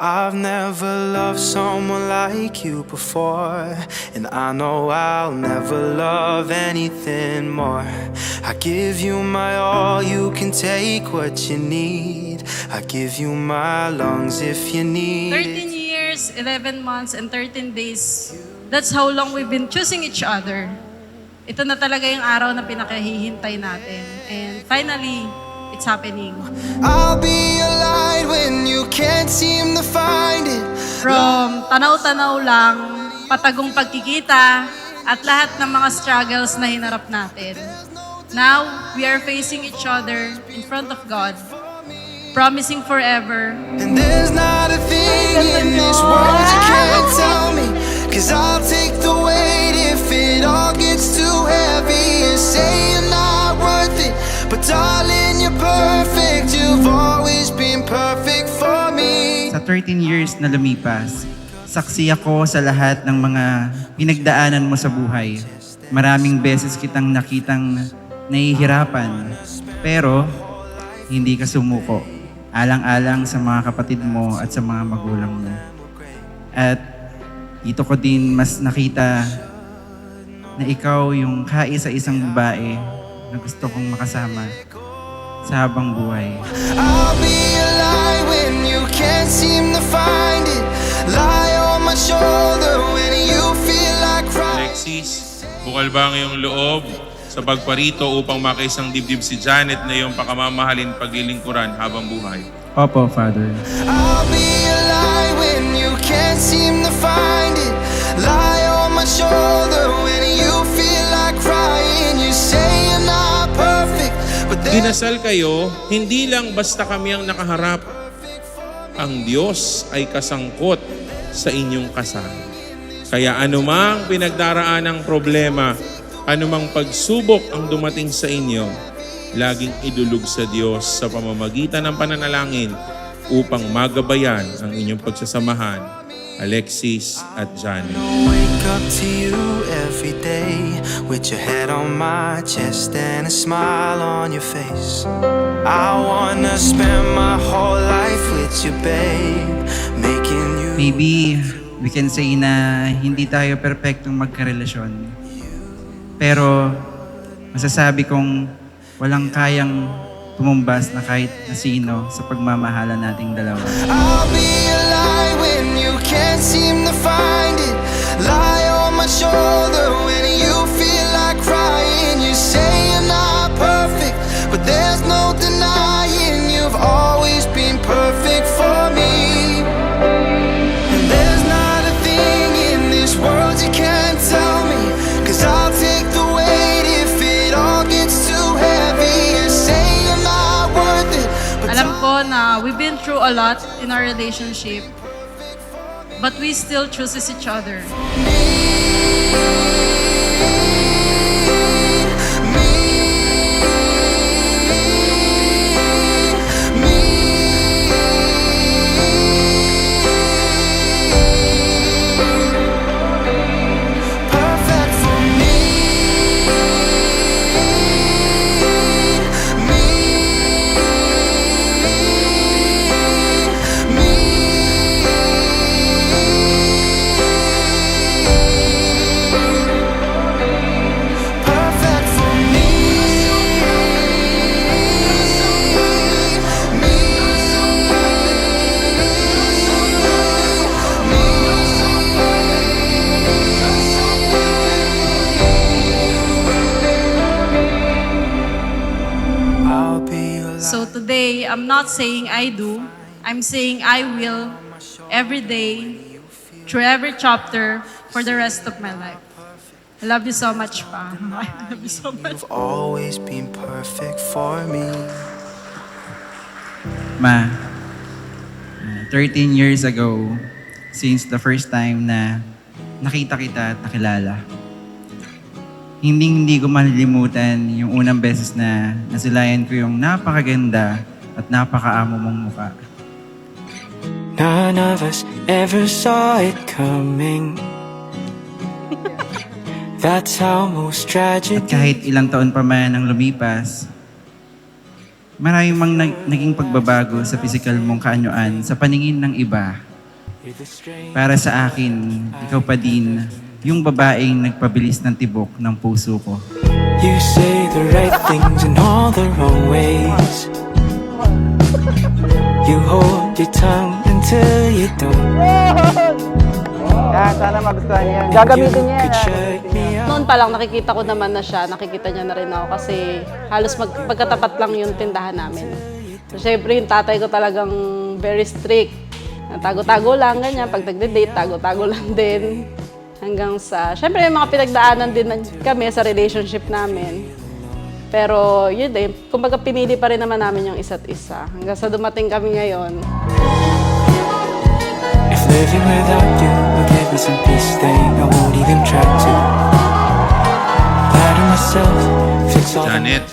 I've never loved someone like you before, and I know I'll never love anything more. I give you my all, you can take what you need. I give you my lungs if you need 13 years, 11 months, and 13 days. That's how long we've been choosing each other. Ito na talaga yung araw na pinakahihintay natin. And finally, it's happening. I'll be your light when you can't seem to find it. From tanaw-tanaw lang, patagong pagkikita, at lahat ng mga struggles na hinarap natin. Now, we are facing each other in front of God, promising forever. And there's not a thing in this world you can't tell me, 'cause I'll take the weight if it all gets too heavy. And say you're not worth it, but darling, you're perfect. You've always been perfect for me. Sa 13 years na lumipas, saksi ako sa lahat ng mga pinagdaanan mo sa buhay. Maraming beses kitang nakitang nahihirapan, pero hindi ka sumuko. Alang-alang sa mga kapatid mo at sa mga magulang mo. At dito ko din mas nakita na ikaw yung kaisa-isang babae na gusto kong makasama sa habang buhay. I'll be a lie when you can't seem to find it. Lie on my shoulder when you feel like crying. Alexis, bukal ba ang iyong loob sa pagparito upang makaisang dibdib si Janet na iyong pakamamahalin paglilingkuran habang buhay? Opo, Father. I'll be a lie when you can't seem to find it. Lie on my shoulder when you feel like crying. You say you're not perfect, but then Dinasal kayo, hindi lang basta kami ang nakaharap. Ang Diyos ay kasangkot sa inyong kasal. Kaya anumang pinagdaraan ng problema, anumang pagsubok ang dumating sa inyo, laging idulog sa Diyos sa pamamagitan ng pananalangin upang magabayan ang inyong pagsasamahan, Alexis at Janet. wake up to you every day with your head on my chest and a smile on your face. I wanna spend my whole life with you, babe, making you. Maybe we can say na hindi tayo perpektong magkarelasyon. Pero masasabi kong walang kayang tumumbas na kahit na sino sa pagmamahala nating dalawa. I'll be a lie when you can't seem to find it. Lie on my shoulder when you feel like crying. You say you're not perfect, but there's no denying you've always been perfect for me. And there's not a thing in this world you can't tell me, 'cause I'll take the weight if it all gets too heavy. You say you're not worth it, but Alam ko na we've been through a lot in our relationship, but we still chooses each other. perfect for me. Perfect for me. I'll be your So today, I'm not saying I do. I'm saying I will every day, through every chapter, for the rest of my life. I love you so much, Pa. I love you so much. You've always been perfect for me. Ma, 13 years ago, since the first time na nakita kita at nakilala, hindi ko malilimutan yung unang beses na nasilayan ko yung napakaganda at napakaamo mong mukha. None of us ever saw it coming. That's how most At tragedy. kahit ilang taon pa man ang lumipas, Marami mang naging pagbabago sa physical mong kaanyuan sa paningin ng iba. Para sa akin, ikaw pa din yung babaeng nagpabilis ng tibok ng puso ko. You say the right things in all the wrong ways. You hold your tongue until you don't. Sana magustuhan niya. Gagamitin niya. Could shut me out. Noon pa lang nakikita ko naman na siya, nakikita niya na rin ako kasi halos magkatapat lang yung tindahan namin. So, syempre yung tatay ko talagang very strict. Tago-tago lang, ganyan. Pag nagde-date, tago-tago lang din. Hanggang sa, syempre yung mga pinagdaanan din kami sa relationship namin. Pero yun din, kumbaga pinili pa rin naman namin yung isa't isa. Hanggang sa dumating kami ngayon. If living without you will give me some peace, then I won't even try to. Lie to myself, fix all the Janet,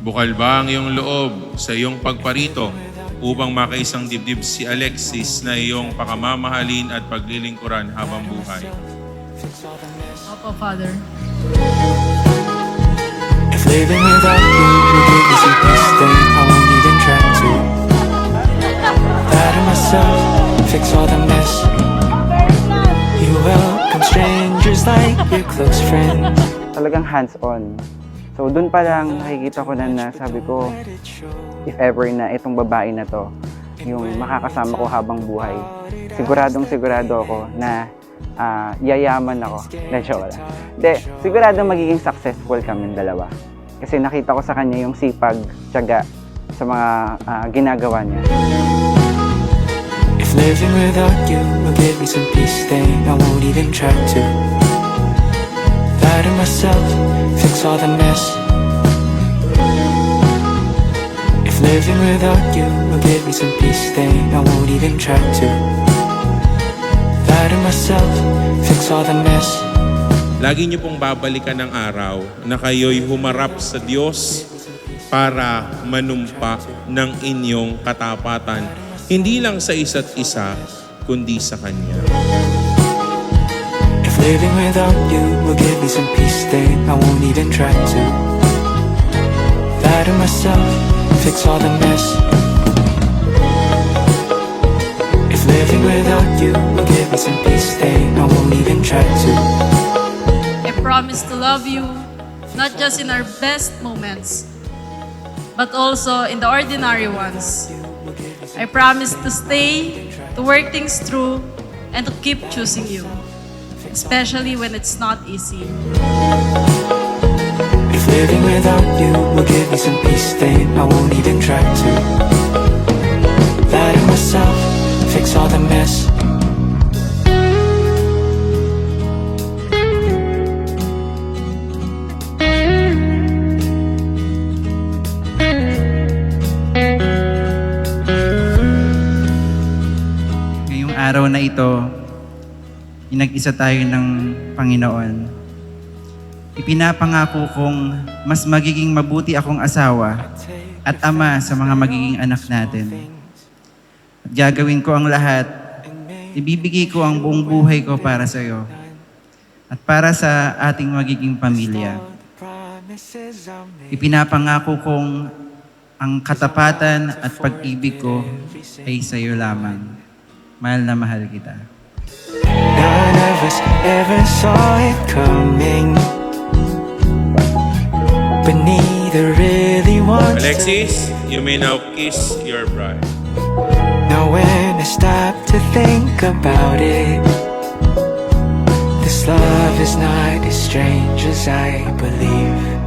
bukal ba ang iyong loob sa iyong pagparito upang makaisang dibdib si Alexis na iyong pakamamahalin at paglilingkuran habang buhay? Opo, Father. If living without you will give me some peace, then I won't even try to. Lie to myself, fix all the mess. You welcome strangers like your close friends. Talagang hands-on. So, dun pa lang nakikita ko na sabi ko, if ever na itong babae na to, yung makakasama ko habang buhay, sigurado ako na yayaman ako. Wala. Hindi, sigurado magiging successful kaming dalawa. Kasi nakita ko sa kanya yung sipag, tiyaga sa mga ginagawa niya. If living without you will give me some peace, then I won't even try to. Lie to myself, fix all the mess. If living without you will give me some peace, then I won't even try to. Lie to myself, fix all the mess. Lagi niyo pong babalikan ng araw na kayo'y humarap sa Diyos para manumpa ng inyong katapatan. Hindi lang sa isa't isa, kundi sa Kanya. If living without you will give me some peace, then I won't even try to. Lie to myself, fix all the mess. If living without you will give me some peace, then I won't even try to. I promise to love you, not just in our best moments, but also in the ordinary ones. I promise to stay, to work things through, and to keep choosing you, especially when it's not easy. If living without you will give me some peace, then I won't even try to. Lie to myself, fix all the mess. Ngayong araw na ito, inag-isa tayo ng Panginoon. Ipinapangako kong mas magiging mabuti akong asawa at ama sa mga magiging anak natin. At gagawin ko ang lahat, ibibigay ko ang buong buhay ko para sa iyo at para sa ating magiging pamilya. Ipinapangako kong ang katapatan at pag-ibig ko ay sa iyo lamang. Mahal na mahal kita. None of us ever saw it coming, but neither really wants Alexis, you may now kiss your bride. Now when I stop to think about it, this love is not as strange as I believe.